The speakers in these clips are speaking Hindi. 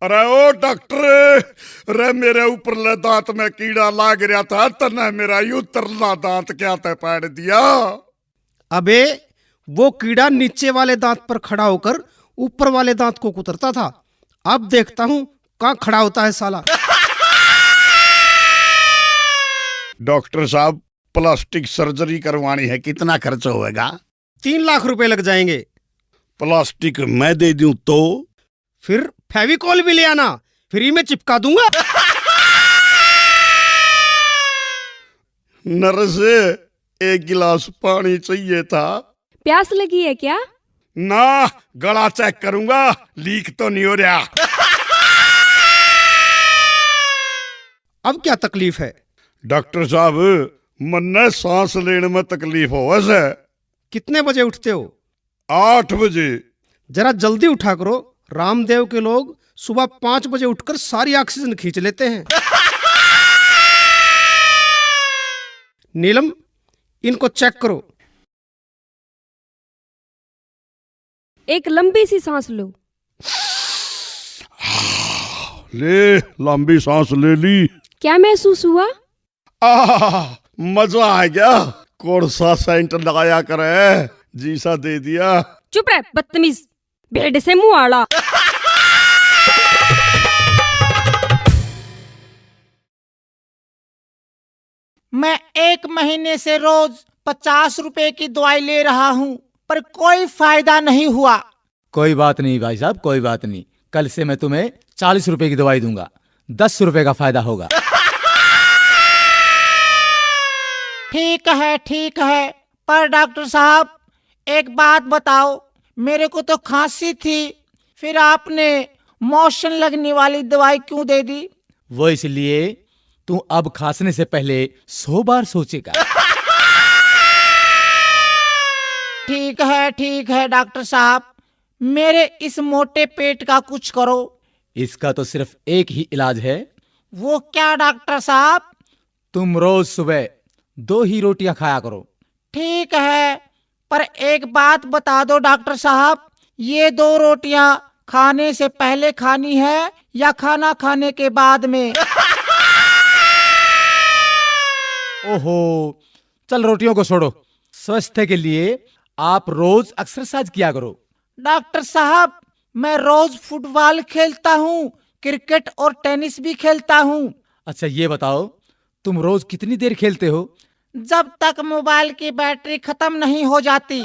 अरे ओ डॉक्टर, अरे मेरे ऊपरले दांत में कीड़ा लाग रहा था, तने मेरा यू तरला दांत क्या ते पाड़ दिया। अबे वो कीड़ा नीचे वाले दांत पर खड़ा होकर ऊपर वाले दांत को कुतरता था। अब देखता हूँ कहाँ खड़ा होता है साला। डॉक्टर साहब, प्लास्टिक सर्जरी करवानी है, कितना खर्च होएगा? 3 लाख रुपए लग जाएंगे। प्लास्टिक मैं दे दूं तो? फिर फेविकॉल भी ले आना, फ्री में चिपका दूंगा। नर्स, 1 गिलास पानी चाहिए था। प्यास लगी है क्या? ना, गला चेक करूंगा, लीक तो नहीं हो रहा। अब क्या तकलीफ है? डॉक्टर साहब, मन्ने सांस लेने में तकलीफ हो वैसे। कितने बजे उठते हो? 8 बजे। जरा जल्दी उठा करो, रामदेव के लोग सुबह 5 बजे उठकर सारी ऑक्सीजन खींच लेते हैं। नीलम, इनको चेक करो। एक लंबी सी सांस लो। ले, लंबी सांस ले ली। क्या महसूस हुआ? मजा आ गया। कौन सा सेंट लगाया करे, जी सा दे दिया। चुप रह बदतमीज, भेड़ से मुंह आड़ा। मैं 1 महीने से रोज 50 रुपए की दवाई ले रहा हूँ, पर कोई फायदा नहीं हुआ। कोई बात नहीं भाई साहब, कोई बात नहीं। कल से मैं तुम्हें 40 रुपए की दवाई दूंगा, 10 रुपए का फायदा होगा। ठीक है, पर डॉक्टर साहब एक बात बताओ, मेरे को तो खांसी थी, फिर आपने मोशन लगने वाली दवाई क्यों दे दी? वो इसलिए तू अब खांसने से पहले 100 बार सोचेगा। ठीक है डॉक्टर साहब, मेरे इस मोटे पेट का कुछ करो। इसका तो सिर्फ एक ही इलाज है। वो क्या डॉक्टर साहब? तुम रोज सुबह 2 ही रोटियां खाया करो। ठीक है, पर एक बात बता दो डॉक्टर साहब, ये 2 रोटियां खाने से पहले खानी है या खाना खाने के बाद में? ओहो, चल रोटियों को छोड़ो। स्वास्थ्य के लिए आप रोज एक्सरसाइज किया करो। डॉक्टर साहब, मैं रोज फुटबॉल खेलता हूँ, क्रिकेट और टेनिस भी खेलता हूँ। अच्छा ये बताओ, तुम रोज कितनी देर खेलते हो? जब तक मोबाइल की बैटरी खत्म नहीं हो जाती।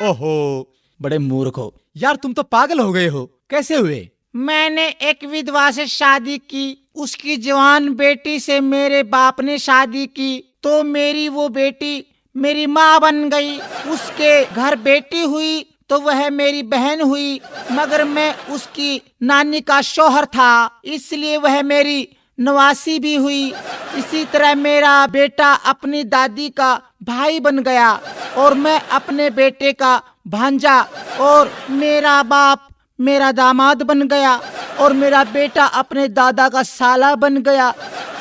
ओहो, बड़े मूर्ख हो यार, तुम तो पागल हो गए हो। कैसे हुए? मैंने एक विधवा से शादी की, उसकी जवान बेटी से मेरे बाप ने शादी की, तो मेरी वो बेटी मेरी माँ बन गई। उसके घर बेटी हुई तो वह मेरी बहन हुई, मगर मैं उसकी नानी का शौहर था, इसलिए वह मेरी नवासी भी हुई। इसी तरह मेरा बेटा अपनी दादी का भाई बन गया, और मैं अपने बेटे का भांजा, और मेरा बाप मेरा दामाद बन गया, और मेरा बेटा अपने दादा का साला बन गया।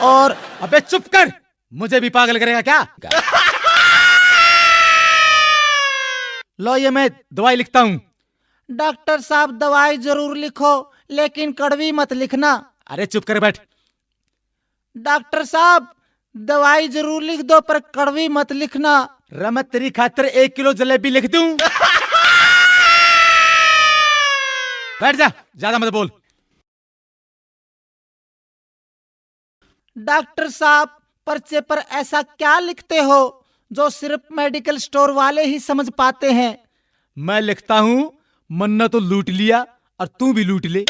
और अबे चुप कर, मुझे भी पागल करेगा क्या? लो ये मैं दवाई लिखता हूँ। डॉक्टर साहब दवाई जरूर लिखो, लेकिन कड़वी मत लिखना। अरे चुप कर बैठ। डॉक्टर साहब दवाई जरूर लिख दो, पर कड़वी मत लिखना। मैं तेरी खातिर 1 किलो जलेबी लिख दूं। बैठ जा, ज्यादा मत बोल। डॉक्टर साहब पर्चे पर ऐसा क्या लिखते हो जो सिर्फ मेडिकल स्टोर वाले ही समझ पाते हैं? मैं लिखता हूँ, मन्ना तो लूट लिया और तू भी लूट ले।